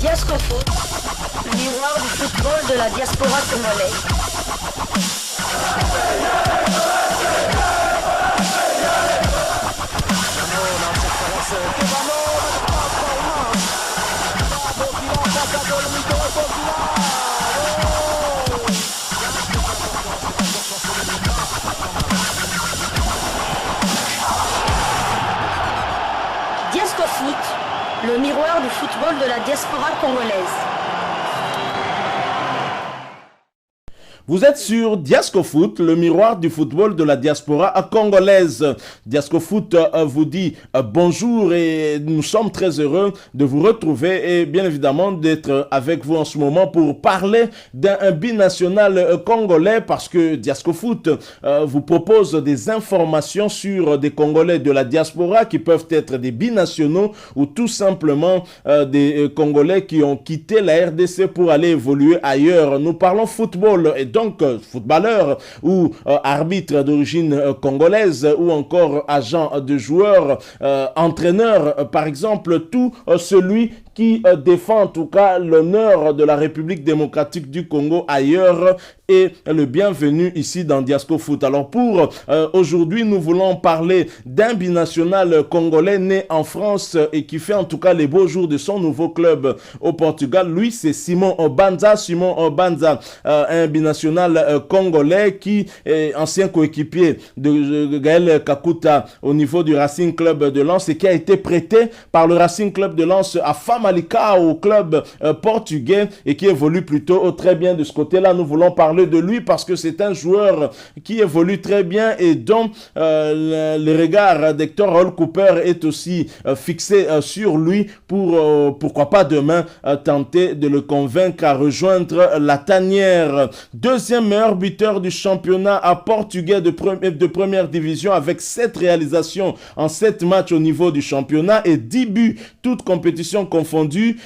Diascofoot, le miroir du football de la diaspora congolaise. Diascofoot, le miroir du football de la diaspora congolaise. Vous êtes sur Diascofoot, le miroir du football de la diaspora congolaise. Diascofoot vous dit bonjour et nous sommes très heureux de vous retrouver et bien évidemment d'être avec vous en ce moment pour parler d'un binational congolais parce que Diascofoot vous propose des informations sur des Congolais de la diaspora qui peuvent être des binationaux ou tout simplement des Congolais qui ont quitté la RDC pour aller évoluer ailleurs. Nous parlons football et donc footballeur ou arbitre d'origine congolaise ou encore agent de joueur, entraîneur par exemple, tout celui qui défend en tout cas l'honneur de la République démocratique du Congo ailleurs et le bienvenu ici dans Diascofoot. Alors pour aujourd'hui, nous voulons parler d'un binational congolais né en France et qui fait en tout cas les beaux jours de son nouveau club au Portugal. Lui, c'est Simon Banza. Simon Banza, un binational congolais qui est ancien coéquipier de Gaël Kakuta au niveau du Racing Club de Lens et qui a été prêté par le Racing Club de Lens à Famalicão au club portugais et qui évolue plutôt très bien de ce côté-là. Nous voulons parler de lui parce que c'est un joueur qui évolue très bien et dont le regard d'Hector Hall Cooper est aussi fixé sur lui pour pourquoi pas demain tenter de le convaincre à rejoindre la tanière. Deuxième meilleur buteur du championnat portugais de première division avec 7 réalisations en 7 matchs au niveau du championnat et 10 buts, toutes compétitions confondues.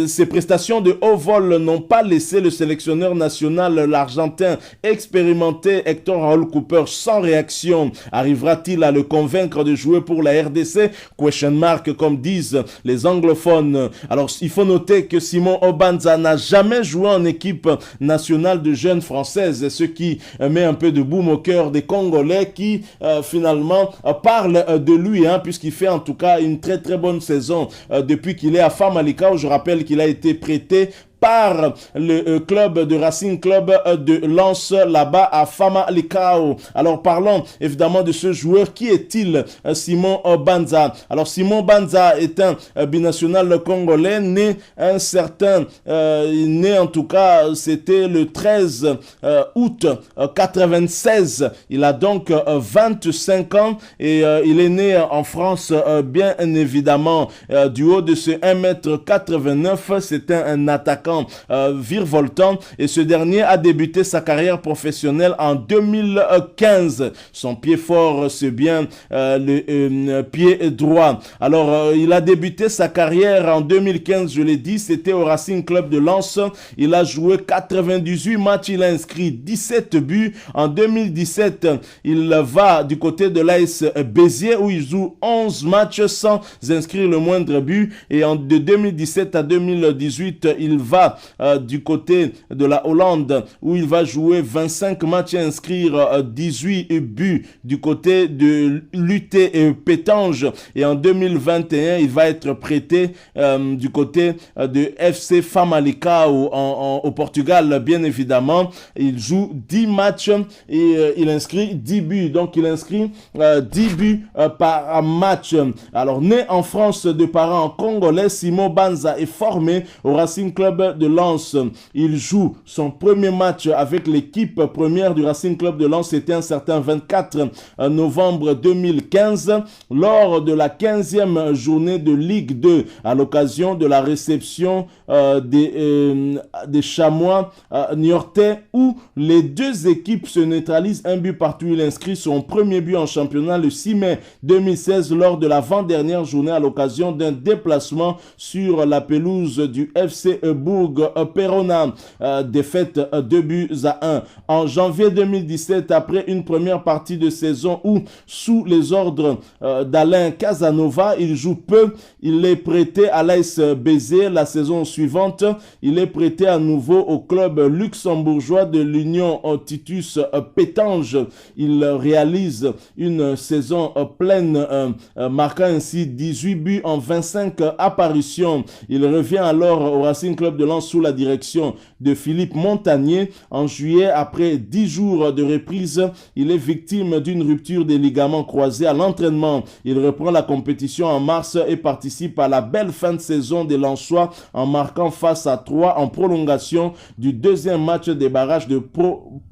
Ses prestations de haut vol n'ont pas laissé le sélectionneur national, l'argentin expérimenté Hector Hall Cooper sans réaction. Arrivera-t-il à le convaincre de jouer pour la RDC? Question mark, comme disent les anglophones. Alors, il faut noter que Simon Banza n'a jamais joué en équipe nationale de jeunes françaises, ce qui met un peu de baume au cœur des Congolais qui finalement parlent de lui, puisqu'il fait en tout cas une très très bonne saison depuis qu'il est à Famalicão. Je rappelle qu'il a été prêté par le club de Racing Club de Lens là-bas à Famalicão. Alors parlons évidemment de ce joueur. Qui est-il? Simon Banza. Alors Simon Banza est un binational congolais né né en tout cas c'était le 13 août 96. Il a donc 25 ans et il est né en France bien évidemment du haut de ce 1m89. C'est un attaquant virevoltant et ce dernier a débuté sa carrière professionnelle en 2015. Son pied fort, c'est bien le pied droit. Alors, il a débuté sa carrière en 2015, je l'ai dit, c'était au Racing Club de Lens. Il a joué 98 matchs, il a inscrit 17 buts. En 2017, il va du côté de l'AS Béziers où il joue 11 matchs sans inscrire le moindre but. Et de 2017 à 2018, il va du côté de la Hollande où il va jouer 25 matchs et inscrire 18 buts du côté de l'UT Pétange. Et en 2021, il va être prêté du côté de FC Famalicão au Portugal, bien évidemment. Il joue 10 matchs et il inscrit 10 buts. Donc, il inscrit 10 buts par match. Alors, né en France de parents congolais, Simon Banza est formé au Racing Club de Lens. Il joue son premier match avec l'équipe première du Racing Club de Lens. C'était un certain 24 novembre 2015 lors de la 15e journée de Ligue 2 à l'occasion de la réception des Chamois niortais où les deux équipes se neutralisent un but partout. Il inscrit son premier but en championnat le 6 mai 2016 lors de l'avant-dernière journée à l'occasion d'un déplacement sur la pelouse du FC Bourg Perona, défaite 2-1. En janvier 2017, après une première partie de saison où, sous les ordres d'Alain Casanova, il joue peu, il est prêté à l'AS Béziers. La saison suivante, il est prêté à nouveau au club luxembourgeois de l'Union Titus Pétange. Il réalise une saison pleine, marquant ainsi 18 buts en 25 apparitions. Il revient alors au Racing Club de Lens sous la direction de Philippe Montagnier. En juillet, après 10 jours de reprise, il est victime d'une rupture des ligaments croisés à l'entraînement. Il reprend la compétition en mars et participe à la belle fin de saison des Lensois en marquant face à Troyes en prolongation du deuxième match des barrages de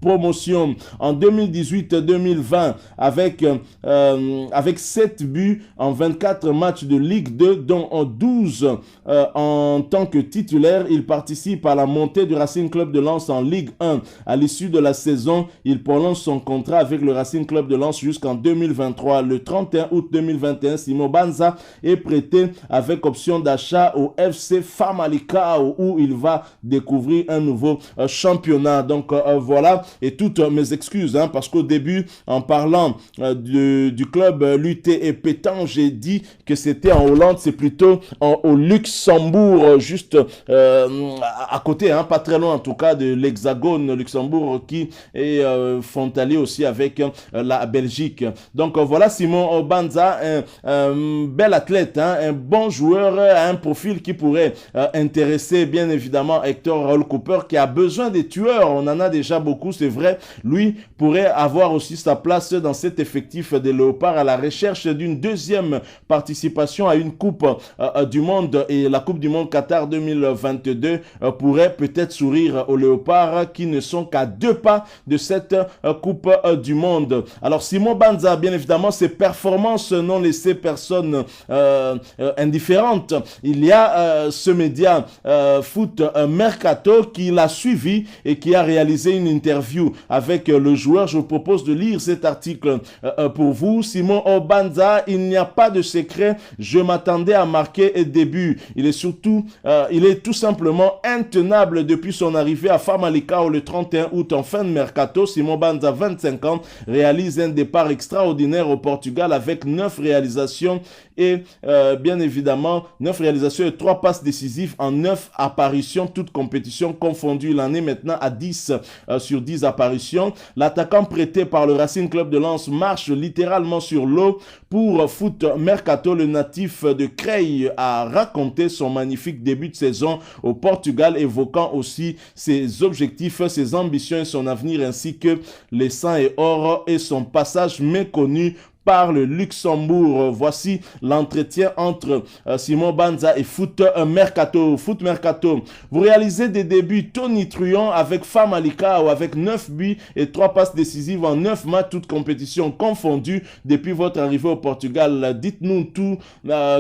promotion. En 2018-2020, avec 7 buts en 24 matchs de Ligue 2, dont 12 en tant que titulaire, il participe à la montée du Racing Club de Lens en Ligue 1. À l'issue de la saison, il prolonge son contrat avec le Racing Club de Lens jusqu'en 2023. Le 31 août 2021, Simon Banza est prêté avec option d'achat au FC Famalicão où il va découvrir un nouveau championnat. Donc voilà, et toutes mes excuses parce qu'au début, en parlant du club l'UT et Pétange, j'ai dit que c'était en Hollande, c'est plutôt au Luxembourg, juste à côté, pas très loin en tout cas de l'Hexagone, Luxembourg qui est frontalier aussi avec la Belgique. Donc voilà Simon Banza, un bel athlète, un bon joueur, un profil qui pourrait intéresser bien évidemment Hector Raoul Cooper qui a besoin des tueurs. On en a déjà beaucoup, c'est vrai. Lui pourrait avoir aussi sa place dans cet effectif des Léopards à la recherche d'une deuxième participation à une Coupe du Monde, et la Coupe du Monde Qatar 2022 pourrait peut-être sourire aux Léopards qui ne sont qu'à 2 pas de cette Coupe du Monde. Alors Simon Banza, bien évidemment, ses performances n'ont laissé personne indifférente. Il y a ce média Foot Mercato qui l'a suivi et qui a réalisé une interview avec le joueur. Je vous propose de lire cet article pour vous. Simon Banza, il n'y a pas de secret. Je m'attendais à marquer des buts. Il est tout simplement intenable depuis son arrivée à Famalicão le 31 août en fin de mercato. Simon Banza, 25 ans, réalise un départ extraordinaire au Portugal avec 9 réalisations et bien évidemment 9 réalisations et 3 passes décisives en 9 apparitions, toutes compétitions confondues. Il en est maintenant à 10 sur 10 apparitions. L'attaquant prêté par le Racing Club de Lens marche littéralement sur l'eau. Pour Foot Mercato, le natif de Creil a raconté son magnifique début de saison au Portugal, évoquant aussi ses objectifs, ses ambitions et son avenir, ainsi que les 100 et or et son passage méconnu par le Luxembourg. Voici l'entretien entre Simon Banza et Foot Mercato. Foot Mercato, vous réalisez des débuts tonitruants avec Famalicão avec 9 buts et 3 passes décisives en 9 matchs, toutes compétitions confondues depuis votre arrivée au Portugal. Dites-nous tout.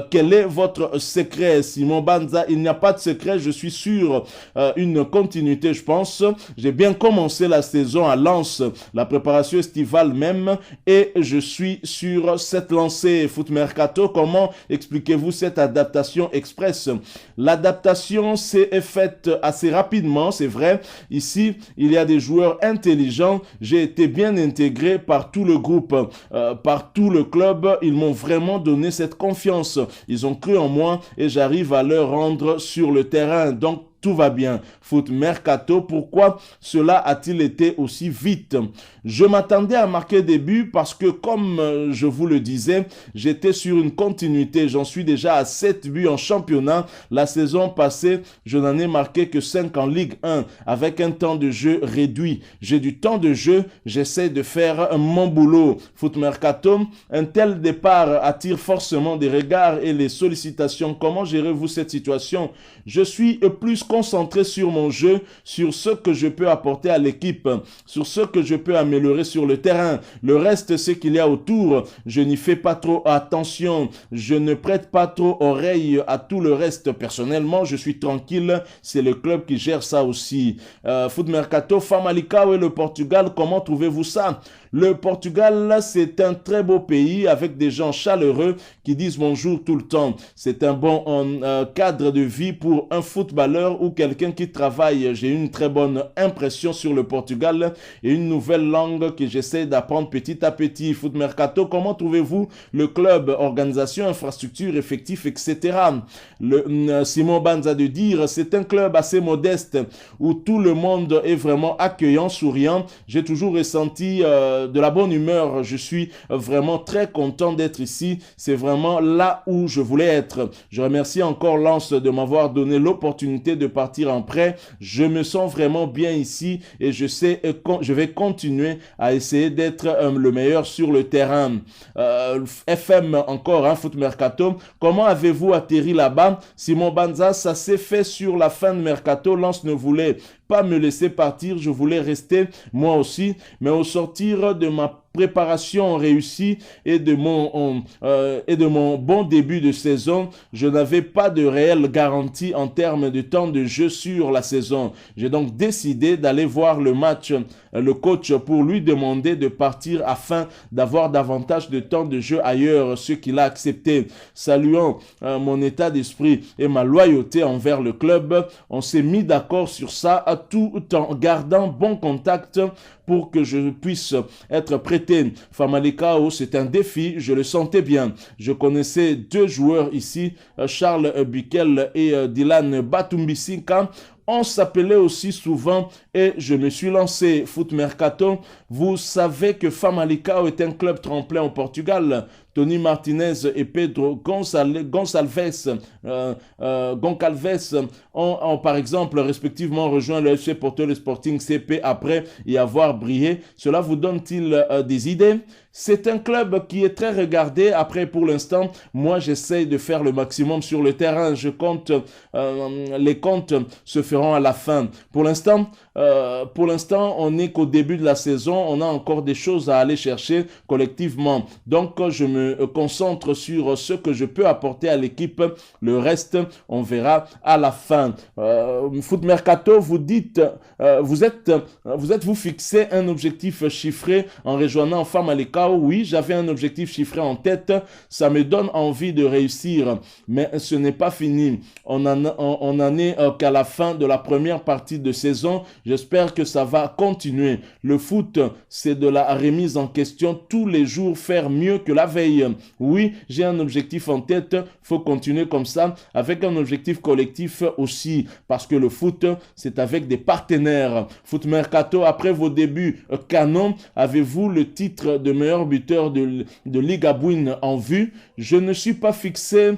Quel est votre secret, Simon Banza? Il n'y a pas de secret, je suis sur une continuité, je pense. J'ai bien commencé la saison à Lens, la préparation estivale même, et je suis sur cette lancée. Foot Mercato, comment expliquez-vous cette adaptation express? L'adaptation s'est faite assez rapidement, c'est vrai. Ici, il y a des joueurs intelligents. J'ai été bien intégré par tout le groupe, par tout le club. Ils m'ont vraiment donné cette confiance. Ils ont cru en moi et j'arrive à leur rendre sur le terrain. Donc, tout va bien. Foot Mercato, pourquoi cela a-t-il été aussi vite? Je m'attendais à marquer des buts parce que, comme je vous le disais, j'étais sur une continuité. J'en suis déjà à 7 buts en championnat. La saison passée, je n'en ai marqué que 5 en Ligue 1 avec un temps de jeu réduit. J'ai du temps de jeu, j'essaie de faire mon boulot. Foot Mercato, un tel départ attire forcément des regards et les sollicitations. Comment gérez-vous cette situation? Je suis plus concentré sur mon jeu, sur ce que je peux apporter à l'équipe, sur ce que je peux améliorer sur le terrain. Le reste, ce qu'il y a autour, je n'y fais pas trop attention. Je ne prête pas trop oreille à tout le reste. Personnellement, je suis tranquille. C'est le club qui gère ça aussi. Foot Mercato, Famalicão et le Portugal, comment trouvez-vous ça? Le Portugal, c'est un très beau pays avec des gens chaleureux qui disent bonjour tout le temps. C'est un bon cadre de vie pour un footballeur ou quelqu'un qui travaille. J'ai une très bonne impression sur le Portugal et une nouvelle langue que j'essaie d'apprendre petit à petit. Foot Mercato, comment trouvez-vous le club, organisation, infrastructure, effectif, etc. Simon Banza de dire, c'est un club assez modeste où tout le monde est vraiment accueillant, souriant. J'ai toujours ressenti de la bonne humeur. Je suis vraiment très content d'être ici. C'est vraiment là où je voulais être. Je remercie encore Lens de m'avoir donné l'opportunité de partir en prêt. Je me sens vraiment bien ici et je vais continuer à essayer d'être le meilleur sur le terrain. FM encore, Foot Mercato. Comment avez-vous atterri là-bas? Simon Banza, ça s'est fait sur la fin de Mercato. Lens ne voulait pas me laisser partir, je voulais rester moi aussi, mais au sortir de ma préparation réussie et de mon bon début de saison, je n'avais pas de réelle garantie en termes de temps de jeu sur la saison. J'ai donc décidé d'aller voir le coach pour lui demander de partir afin d'avoir davantage de temps de jeu ailleurs, ce qu'il a accepté. Saluant mon état d'esprit et ma loyauté envers le club, on s'est mis d'accord sur ça tout en gardant bon contact pour que je puisse être prêté. Famalicão, c'est un défi, je le sentais bien. Je connaissais 2 joueurs ici, Charles Bikel et Dylan Batumbisika. On s'appelait aussi souvent et je me suis lancé. Foot Mercato, vous savez que Famalicão est un club tremplin au Portugal. Tony Martinez et Pedro Goncalves ont par exemple respectivement rejoint le FC Porto, le Sporting CP après y avoir brillé. Cela vous donne-t-il des idées? C'est un club qui est très regardé. Après, pour l'instant, moi, j'essaye de faire le maximum sur le terrain. Je compte, les comptes se feront à la fin. Pour l'instant, on n'est qu'au début de la saison. On a encore des choses à aller chercher collectivement. Donc, je me concentre sur ce que je peux apporter à l'équipe. Le reste, on verra à la fin. Foot Mercato, vous dites, vous fixé un objectif chiffré en rejoignant Famalicão. Oui, j'avais un objectif chiffré en tête. Ça me donne envie de réussir. Mais ce n'est pas fini. On en est qu'à la fin de la première partie de saison. J'espère que ça va continuer. Le foot, c'est de la remise en question tous les jours, faire mieux que la veille. Oui, j'ai un objectif en tête. Faut continuer comme ça avec un objectif collectif aussi. Parce que le foot, c'est avec des partenaires. Foot Mercato, après vos débuts canons, avez-vous le titre de meilleur buteur de Liga Buin en vue? Je ne suis pas fixé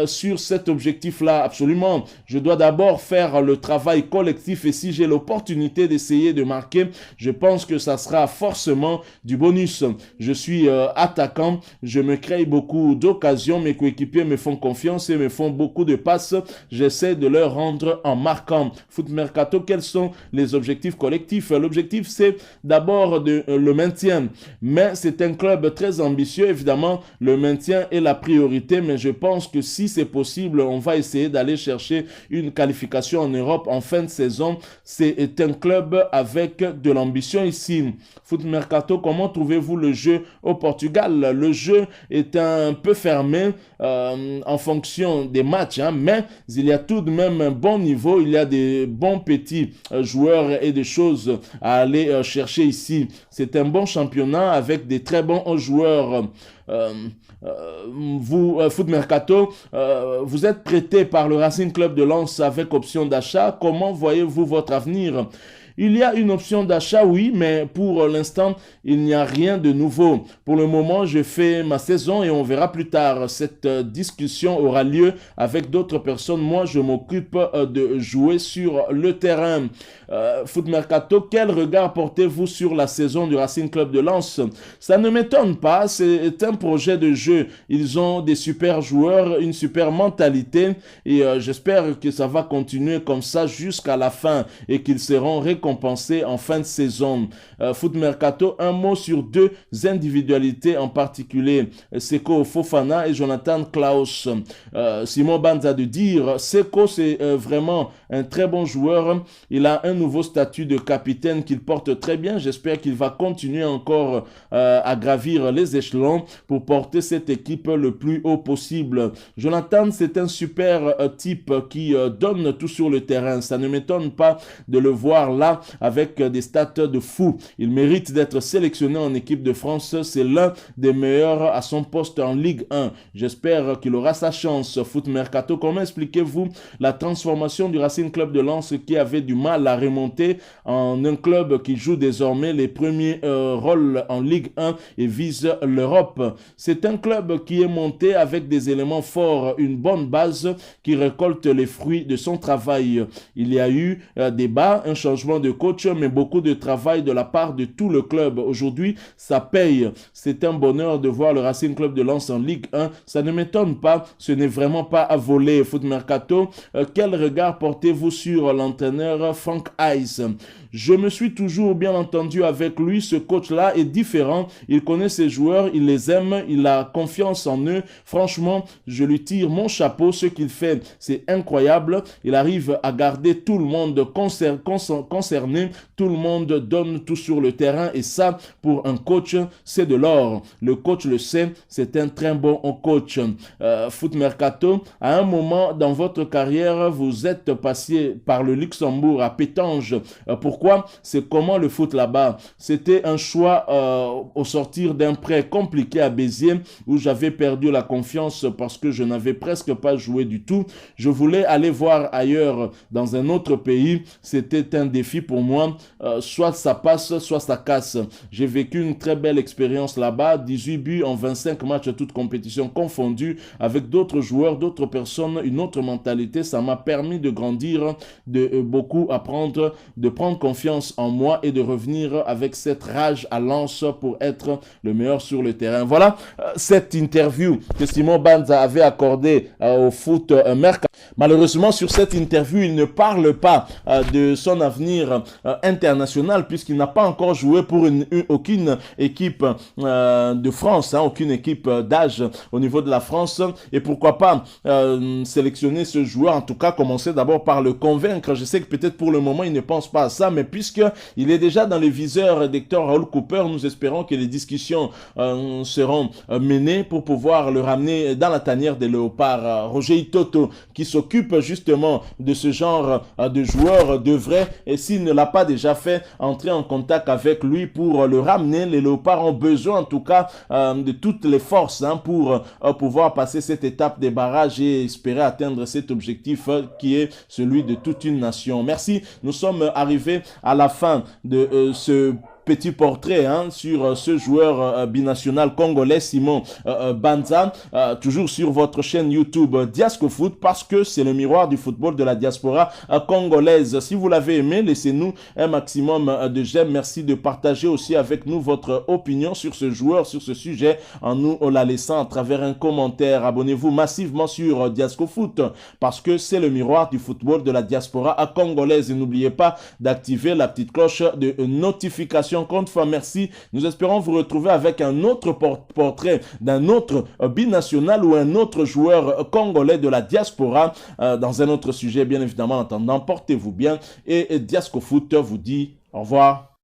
sur cet objectif-là, absolument. Je dois d'abord faire le travail collectif et si j'ai l'opportunité d'essayer de marquer, je pense que ça sera forcément du bonus. Je suis attaquant, je me crée beaucoup d'occasions, mes coéquipiers me font confiance et me font beaucoup de passes. J'essaie de leur rendre en marquant. Foot Mercato, quels sont les objectifs collectifs? L'objectif, c'est d'abord le maintien, mais c'est un club très ambitieux. Évidemment, le maintien est la priorité, mais je pense que si c'est possible, on va essayer d'aller chercher une qualification en Europe en fin de saison. C'est un club avec de l'ambition ici. Foot Mercato, comment trouvez-vous le jeu au Portugal? Le jeu est un peu fermé en fonction des matchs, mais il y a tout de même un bon niveau. Il y a des bons petits joueurs et des choses à aller chercher ici. C'est un bon championnat avec des très bons joueurs. Foot Mercato, vous êtes prêté par le Racing Club de Lens avec option d'achat. Comment voyez-vous votre avenir? Il y a une option d'achat, oui, mais pour l'instant, il n'y a rien de nouveau. Pour le moment, je fais ma saison et on verra plus tard. Cette discussion aura lieu avec d'autres personnes. Moi, je m'occupe de jouer sur le terrain. Foot Mercato, quel regard portez-vous sur la saison du Racing Club de Lens? Ça ne m'étonne pas, c'est un projet de jeu. Ils ont des super joueurs, une super mentalité et j'espère que ça va continuer comme ça jusqu'à la fin et qu'ils seront récompensés récompensé en fin de saison. Foot Mercato, un mot sur deux individualités en particulier, Seko Fofana et Jonathan Klaus. Simon Banza de dire, Seko c'est vraiment un très bon joueur, il a un nouveau statut de capitaine qu'il porte très bien, j'espère qu'il va continuer encore à gravir les échelons pour porter cette équipe le plus haut possible. Jonathan c'est un super type qui donne tout sur le terrain, ça ne m'étonne pas de le voir là avec des stats de fou. Il mérite d'être sélectionné en équipe de France, c'est l'un des meilleurs à son poste en Ligue 1. J'espère qu'il aura sa chance. Foot Mercato, comment expliquez-vous la transformation du Racing Club de Lens qui avait du mal à remonter en un club qui joue désormais les premiers rôles en Ligue 1 et vise l'Europe? C'est un club qui est monté avec des éléments forts, une bonne base qui récolte les fruits de son travail. Il y a eu des bas, un changement de coach, mais beaucoup de travail de la part de tout le club. Aujourd'hui, ça paye. C'est un bonheur de voir le Racing Club de Lens en Ligue 1. Ça ne m'étonne pas. Ce n'est vraiment pas à voler. Foot Mercato, quel regard portez-vous sur l'entraîneur Frank Heise? Je me suis toujours bien entendu avec lui. Ce coach-là est différent. Il connaît ses joueurs, il les aime, il a confiance en eux. Franchement, je lui tire mon chapeau. Ce qu'il fait, c'est incroyable. Il arrive à garder tout le monde concerné. Tout le monde donne tout sur le terrain et ça, pour un coach, c'est de l'or. Le coach le sait, c'est un très bon coach. Foot Mercato, à un moment dans votre carrière, vous êtes passé par le Luxembourg à Pétange. Pourquoi? C'est comment le foot là-bas? C'était un choix au sortir d'un prêt compliqué à Béziers où j'avais perdu la confiance parce que je n'avais presque pas joué du tout. Je voulais aller voir ailleurs dans un autre pays. C'était un défi pour moi. Soit ça passe, soit ça casse. J'ai vécu une très belle expérience là-bas. 18 buts en 25 matchs, toutes compétitions confondues, avec d'autres joueurs, d'autres personnes, une autre mentalité. Ça m'a permis de grandir, de beaucoup apprendre, de prendre confiance en moi et de revenir avec cette rage à Lens pour être le meilleur sur le terrain. Voilà cette interview que Simon Banza avait accordée au Foot Mercato. Malheureusement, sur cette interview, il ne parle pas de son avenir international puisqu'il n'a pas encore joué pour aucune équipe de France, aucune équipe d'âge au niveau de la France. Et pourquoi pas sélectionner ce joueur, en tout cas commencer d'abord par le convaincre. Je sais que peut-être pour le moment, il ne pense pas à ça, mais puisqu'il est déjà dans le viseur d'Hector Raoul Cooper, nous espérons que les discussions seront menées pour pouvoir le ramener dans la tanière des Léopards. Roger Itoto, qui s'occupe justement de ce genre de joueur, devrait, et s'il ne l'a pas déjà fait, entrer en contact avec lui pour le ramener. Les Léopards ont besoin en tout cas de toutes les forces pour pouvoir passer cette étape des barrages et espérer atteindre cet objectif qui est celui de toute une nation. Merci, nous sommes arrivés à la fin de ce petit portrait sur ce joueur binational congolais Simon Banza, toujours sur votre chaîne YouTube Diasco Foot, parce que c'est le miroir du football de la diaspora congolaise. Si vous l'avez aimé, laissez-nous un maximum de j'aime. Merci de partager aussi avec nous votre opinion sur ce joueur, sur ce sujet, en nous la laissant à travers un commentaire. Abonnez-vous massivement sur Diasco Foot, parce que c'est le miroir du football de la diaspora congolaise. Et n'oubliez pas d'activer la petite cloche de notification. Encore une fois, merci. Nous espérons vous retrouver avec un autre portrait d'un autre binational ou un autre joueur congolais de la diaspora dans un autre sujet, bien évidemment. En attendant, portez-vous bien et Diasco Foot vous dit au revoir.